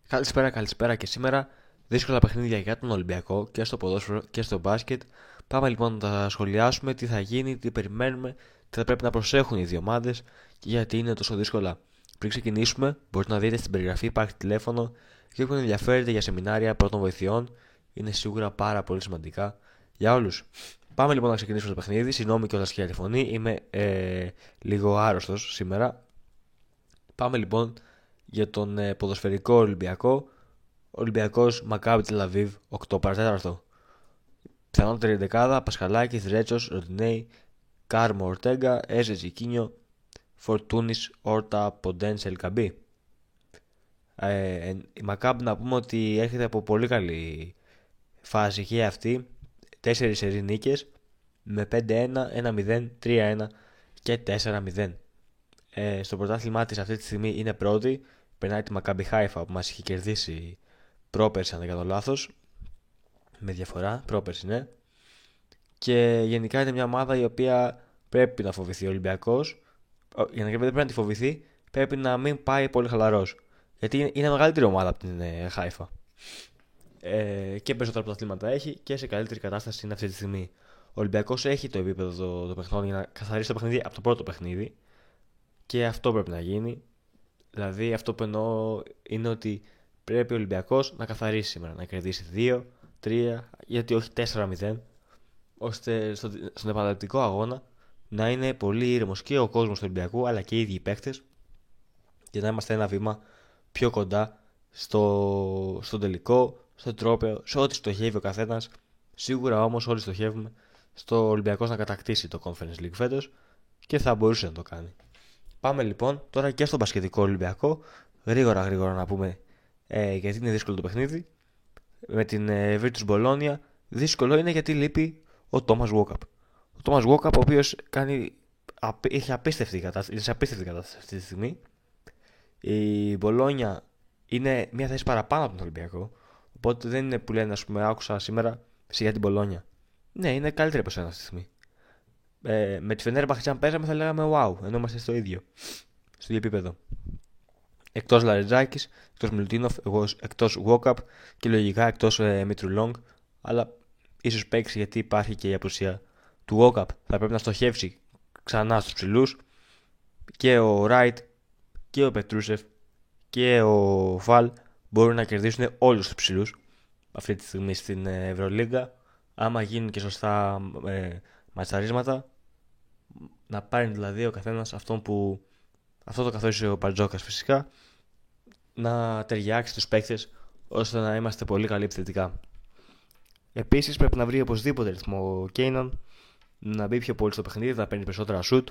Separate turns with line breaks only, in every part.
Καλησπέρα και σήμερα. Δύσκολα παιχνίδια για τον Ολυμπιακό και στο ποδόσφαιρο και στο μπάσκετ. Πάμε λοιπόν να τα σχολιάσουμε, τι θα γίνει, τι περιμένουμε, τι θα πρέπει να προσέχουν οι δύο ομάδες και γιατί είναι τόσο δύσκολα. Πριν ξεκινήσουμε, μπορείτε να δείτε στην περιγραφή υπάρχει τηλέφωνο και όποιον ενδιαφέρεται για σεμινάρια πρώτων βοηθειών είναι σίγουρα πάρα πολύ σημαντικά για όλους. Πάμε λοιπόν να ξεκινήσουμε το παιχνίδι. Συγγνώμη κιόλας για τη φωνή, είμαι λίγο άρρωστος σήμερα. Πάμε λοιπόν για τον ποδοσφαιρικό Ολυμπιακό. Ολυμπιακός Μακάμπι Τελαβίβ 8 παρατέταρτο. Πιθανότερη δεκάδα: Πασχαλάκη, Ρέτσος, Ροντινέη, Κάρμο Ορτέγκα, Έζε Τζικίνιο, Φορτούνης, Όρτα, Ποντένσε, Ελκαμπή. Η Μακάμπ να πούμε ότι έρχεται από πολύ καλή φάση και αυτή. 4 σερί νίκες με 5-1, 1-0, 3-1 και 4-0. Στο πρωτάθλημά της αυτή τη στιγμή είναι πρώτη. Περνάει τη Μακάμπι Χάιφα που μας είχε κερδίσει πρόπερση, αν δεν κάνω λάθος. Με διαφορά, πρόπερση ναι. Και γενικά είναι μια ομάδα η οποία πρέπει να φοβηθεί ο Ολυμπιακός. Για να πρέπει να τη φοβηθεί, πρέπει να μην πάει πολύ χαλαρός. Γιατί είναι μεγαλύτερη ομάδα από την Χάιφα. Και περισσότερα πρωταθλήματα έχει και σε καλύτερη κατάσταση είναι αυτή τη στιγμή. Ο Ολυμπιακός έχει το επίπεδο το παιχνίδι για να καθαρίσει το παιχνίδι από το πρώτο παιχνίδι. Και αυτό πρέπει να γίνει. Δηλαδή, αυτό που εννοώ είναι ότι πρέπει ο Ολυμπιακός να καθαρίσει σήμερα. Να κερδίσει 2-3, γιατί όχι 4-0, ώστε στον επαναληπτικό αγώνα να είναι πολύ ήρεμος και ο κόσμος του Ολυμπιακού αλλά και οι ίδιοι οι παίκτες για να είμαστε ένα βήμα πιο κοντά στο τελικό, στο τρόπαιο, σε ό,τι στοχεύει ο καθένας. Σίγουρα όμως όλοι στοχεύουμε στο Ολυμπιακός να κατακτήσει το Conference League φέτος και θα μπορούσε να το κάνει. Πάμε λοιπόν τώρα και στον μπασκετικό Ολυμπιακό. Γρήγορα να πούμε γιατί είναι δύσκολο το παιχνίδι. Με την Virtus Bologna δύσκολο είναι γιατί λείπει ο Thomas Walkup. Ο Thomas Walkup ο οποίος έχει απίστευτη κατάσταση αυτή τη στιγμή. Η Bologna είναι μια θέση παραπάνω από τον Ολυμπιακό. Οπότε δεν είναι που λένε, ας πούμε, άκουσα σήμερα για την Bologna. Ναι, είναι καλύτερη από σένα αυτή τη στιγμή. Με τη Fenerbahce αν παίζαμε θα λέγαμε wow, ενώ είμαστε στο ίδιο επίπεδο. Εκτός Λαρετζάκης, εκτός Μιλουτίνοφ, εκτός Walkup και λογικά εκτός Μήτρου Λόγκ, αλλά ίσως παίξει γιατί υπάρχει και η απουσία του Walkup. Θα πρέπει να στοχεύσει ξανά στους ψηλούς και ο Ράιτ και ο Πετρούσεφ και ο Φαλ μπορούν να κερδίσουν όλους τους ψηλούς αυτή τη στιγμή στην Ευρωλίγκα. Άμα γίνουν και σωστά ματσαρίσματα, να πάρει δηλαδή ο καθένας αυτό το καθόρισε ο Παρτζόκας φυσικά, να ταιριάξει τους παίκτες ώστε να είμαστε πολύ καλοί επιθετικά. Επίσης πρέπει να βρει οπωσδήποτε ρυθμό ο Κέινον, να μπει πιο πολύ στο παιχνίδι, να παίρνει περισσότερα σουτ,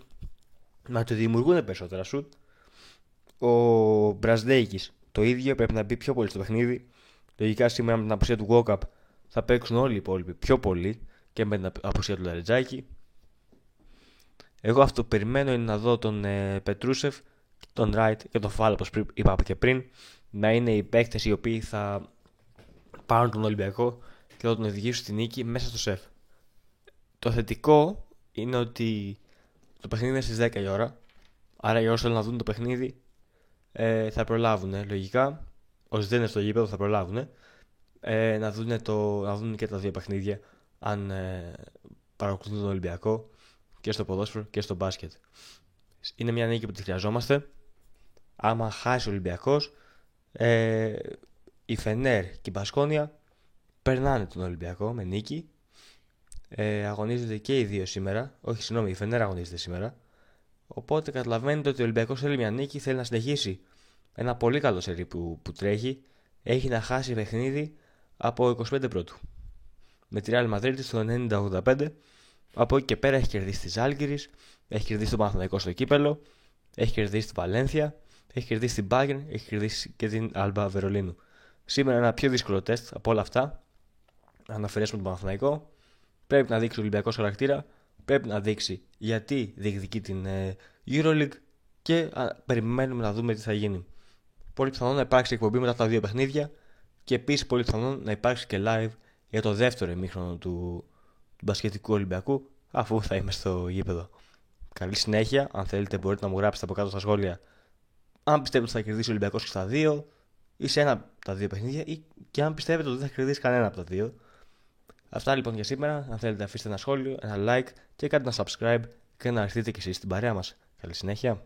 να του δημιουργούν περισσότερα σουτ. Ο Μπραζδέικης το ίδιο, πρέπει να μπει πιο πολύ στο παιχνίδι. Λογικά σήμερα με την απουσία του Walkup θα παίξουν όλοι οι υπόλοιποι πιο πολύ και με την απουσία του Λαρετζάκη. Εγώ αυτό που περιμένω είναι να δω τον Πετρούσεφ, τον Ράιτ και τον Φάλ, όπως είπα και πριν, να είναι οι παίκτες οι οποίοι θα πάρουν τον Ολυμπιακό και θα τον οδηγήσουν στη νίκη μέσα στο σεφ. Το θετικό είναι ότι το παιχνίδι είναι στις 10 η ώρα, άρα για όσοι θέλουν να δουν το παιχνίδι θα προλάβουν λογικά. Όσοι δεν είναι στο γήπεδο θα προλάβουν να δουν και τα δύο παιχνίδια αν παρακολουθούν τον Ολυμπιακό και στο ποδόσφαιρο και στο μπάσκετ. Είναι μια νίκη που τη χρειαζόμαστε. Άμα χάσει ο Ολυμπιακός, η Φενέρ και η Μπασκόνια περνάνε τον Ολυμπιακό με νίκη. Αγωνίζονται και οι δύο σήμερα. Όχι, συγγνώμη, η Φενέρ αγωνίζεται σήμερα. Οπότε καταλαβαίνετε ότι ο Ολυμπιακός θέλει μια νίκη, θέλει να συνεχίσει ένα πολύ καλό σερί που τρέχει. Έχει να χάσει παιχνίδι από 25 πρώτου. Με τη Real Madrid στο 90-85. Από εκεί και πέρα έχει κερδίσει τη Ζάλγκιρις, έχει κερδίσει τον Παναθηναϊκό στο κύπελο, έχει κερδίσει την Βαλένθια, έχει κερδίσει την Bayern, έχει κερδίσει και την Άλμπα Βερολίνου. Σήμερα ένα πιο δύσκολο τεστ από όλα αυτά. Αν αφαιρέσουμε τον Παναθηναϊκό, πρέπει να δείξει ο Ολυμπιακός χαρακτήρα, πρέπει να δείξει γιατί διεκδικεί την EuroLeague και περιμένουμε να δούμε τι θα γίνει. Πολύ πιθανόν να υπάρξει εκπομπή μετά τα δύο παιχνίδια και επίσης πολύ πιθανόν να υπάρξει και live για το δεύτερο ημίχρονο του μπασκετικού Ολυμπιακού, αφού θα είμαι στο γήπεδο. Καλή συνέχεια. Αν θέλετε, μπορείτε να μου γράψετε από κάτω στα σχόλια αν πιστεύετε ότι θα κερδίσει ο Ολυμπιακός και στα δύο, ή σε ένα από τα δύο παιχνίδια, ή και αν πιστεύετε ότι δεν θα κερδίσει κανένα από τα δύο. Αυτά λοιπόν για σήμερα. Αν θέλετε, αφήστε ένα σχόλιο, ένα like και κάντε ένα subscribe και να έρθετε κι εσείς στην παρέα μας. Καλή συνέχεια.